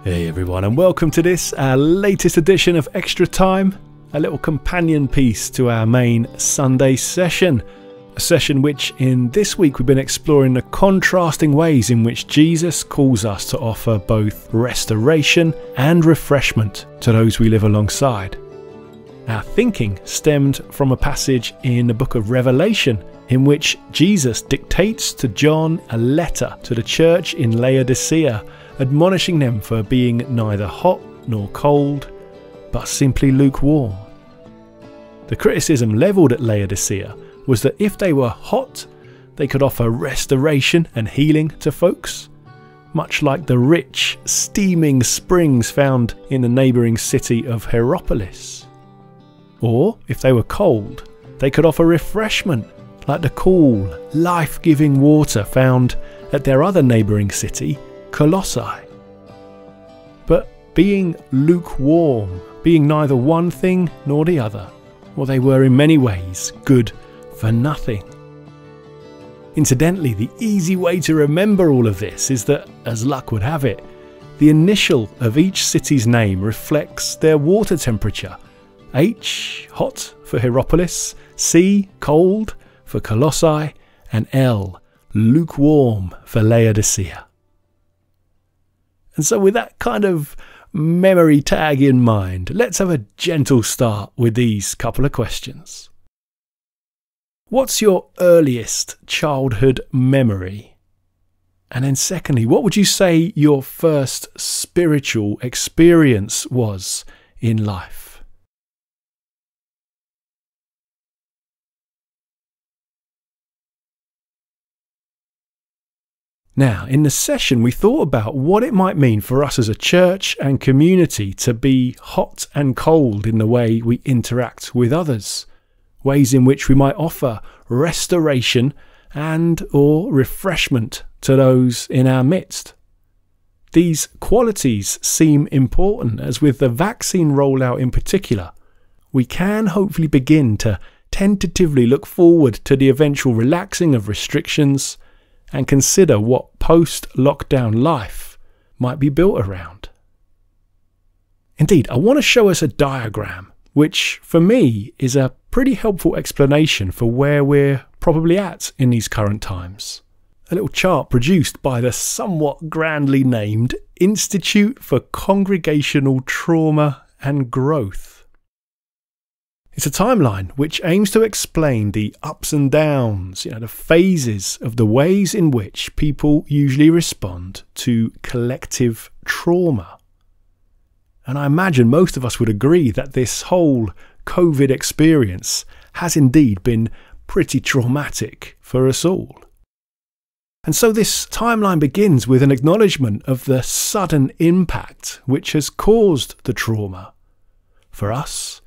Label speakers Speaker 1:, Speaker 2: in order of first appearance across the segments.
Speaker 1: Hey everyone, and welcome to this, our latest edition of Extra Time, a little companion piece to our main Sunday session. A session which in this week we've been exploring the contrasting ways in which Jesus calls us to offer both restoration and refreshment to those we live alongside. Our thinking stemmed from a passage in the book of Revelation in which Jesus dictates to John a letter to the church in Laodicea, admonishing them for being neither hot nor cold, but simply lukewarm. The criticism levelled at Laodicea was that if they were hot, they could offer restoration and healing to folks, much like the rich, steaming springs found in the neighbouring city of Hierapolis. Or, if they were cold, they could offer refreshment, like the cool, life-giving water found at their other neighbouring city, Colossae. But being lukewarm, being neither one thing nor the other, well, they were in many ways good for nothing. Incidentally, the easy way to remember all of this is that, as luck would have it, the initial of each city's name reflects their water temperature. H, hot for Hierapolis, C, cold for Colossae, and L, lukewarm for Laodicea. And so with that kind of memory tag in mind, let's have a gentle start with these couple of questions. What's your earliest childhood memory? And then secondly, what would you say your first spiritual experience was in life? Now, in the session, we thought about what it might mean for us as a church and community to be hot and cold in the way we interact with others, ways in which we might offer restoration and or refreshment to those in our midst. These qualities seem important, as with the vaccine rollout in particular, we can hopefully begin to tentatively look forward to the eventual relaxing of restrictions and consider what post-lockdown life might be built around. Indeed, I want to show us a diagram, which for me is a pretty helpful explanation for where we're probably at in these current times. A little chart produced by the somewhat grandly named Institute for Congregational Trauma and Growth. It's a timeline which aims to explain the ups and downs, the phases of the ways in which people usually respond to collective trauma. And I imagine most of us would agree that this whole COVID experience has indeed been pretty traumatic for us all. And so this timeline begins with an acknowledgement of the sudden impact which has caused the trauma. For us,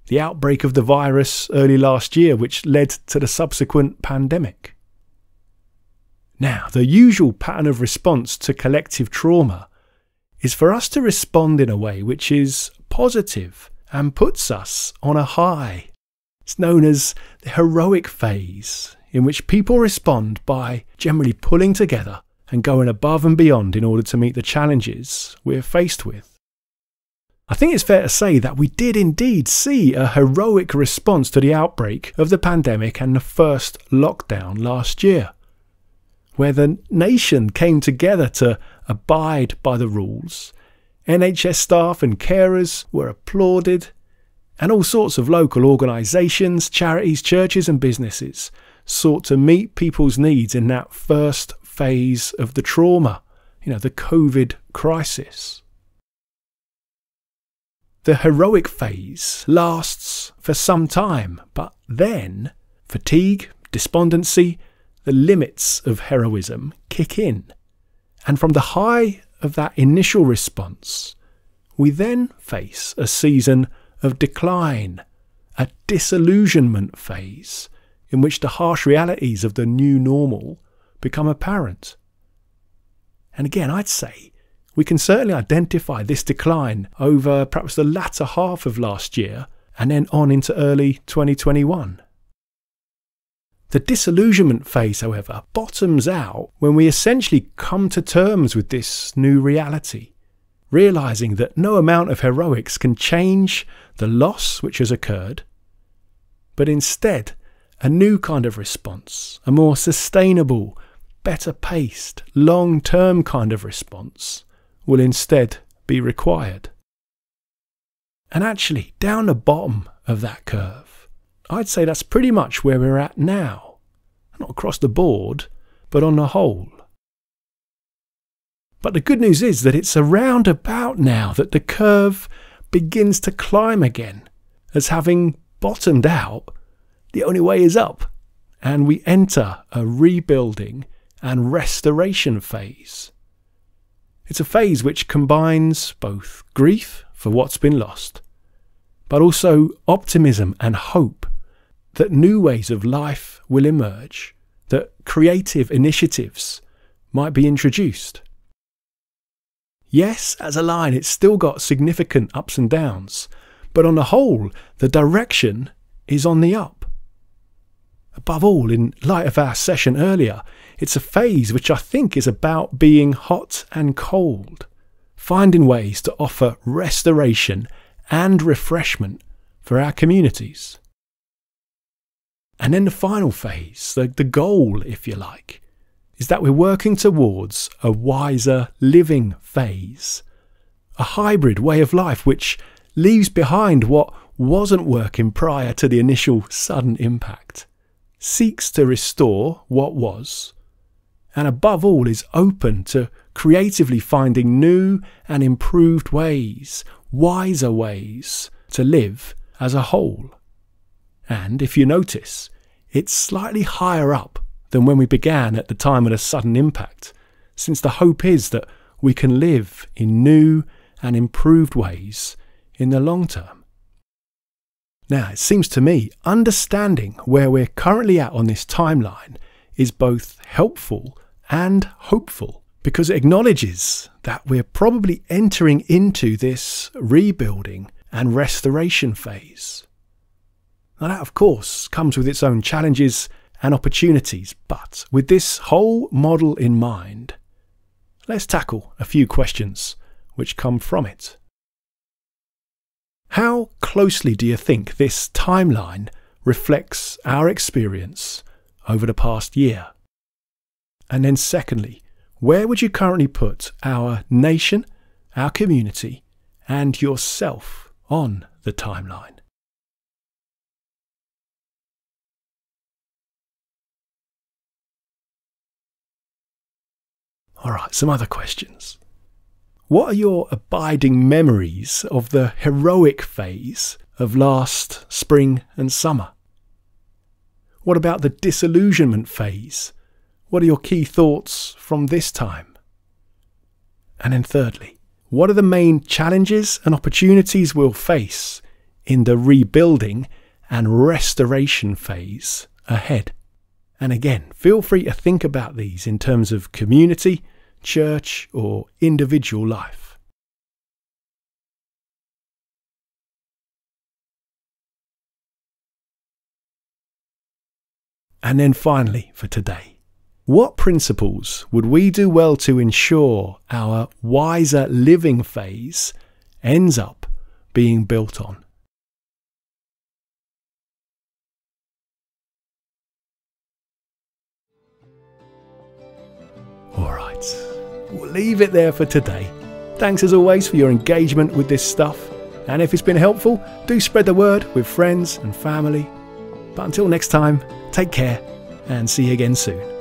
Speaker 1: the outbreak of the virus early last year, which led to the subsequent pandemic. Now, the usual pattern of response to collective trauma is for us to respond in a way which is positive and puts us on a high. It's known as the heroic phase, in which people respond by generally pulling together and going above and beyond in order to meet the challenges we're faced with. I think it's fair to say that we did indeed see a heroic response to the outbreak of the pandemic and the first lockdown last year, where the nation came together to abide by the rules. NHS staff and carers were applauded, and all sorts of local organisations, charities, churches and businesses sought to meet people's needs in that first phase of the trauma, the COVID crisis. The heroic phase lasts for some time, but then fatigue, despondency, the limits of heroism kick in. And from the high of that initial response, we then face a season of decline, a disillusionment phase in which the harsh realities of the new normal become apparent. And again, I'd say we can certainly identify this decline over perhaps the latter half of last year and then on into early 2021. The disillusionment phase, however, bottoms out when we essentially come to terms with this new reality, realizing that no amount of heroics can change the loss which has occurred, but instead a new kind of response, a more sustainable, better paced, long-term kind of response will instead be required. And actually, down the bottom of that curve, I'd say that's pretty much where we're at now. Not across the board, but on the whole. But the good news is that it's around about now that the curve begins to climb again, as having bottomed out, the only way is up, and we enter a rebuilding and restoration phase. It's a phase which combines both grief for what's been lost, but also optimism and hope that new ways of life will emerge, that creative initiatives might be introduced. Yes, as a line, it's still got significant ups and downs, but on the whole, the direction is on the up. Above all, in light of our session earlier, it's a phase which I think is about being hot and cold, finding ways to offer restoration and refreshment for our communities. And then the final phase, the goal, if you like, is that we're working towards a wiser living phase, a hybrid way of life which leaves behind what wasn't working prior to the initial sudden impact, seeks to restore what was, and above all is open to creatively finding new and improved ways, wiser ways to live as a whole. And if you notice, it's slightly higher up than when we began at the time of the sudden impact, since the hope is that we can live in new and improved ways in the long term. Now, it seems to me understanding where we're currently at on this timeline is both helpful and hopeful, because it acknowledges that we're probably entering into this rebuilding and restoration phase. Now, that, of course, comes with its own challenges and opportunities, but with this whole model in mind, let's tackle a few questions which come from it. How closely do you think this timeline reflects our experience over the past year? And then secondly, where would you currently put our nation, our community, and yourself on the timeline? All right, some other questions. What are your abiding memories of the heroic phase of last spring and summer? What about the disillusionment phase? What are your key thoughts from this time? And then thirdly, what are the main challenges and opportunities we'll face in the rebuilding and restoration phase ahead? And again, feel free to think about these in terms of community, church, or individual life. And then finally, for today, what principles would we do well to ensure our wiser living phase ends up being built on? All right, we'll leave it there for today. Thanks as always for your engagement with this stuff. And if it's been helpful, do spread the word with friends and family. But until next time, take care and see you again soon.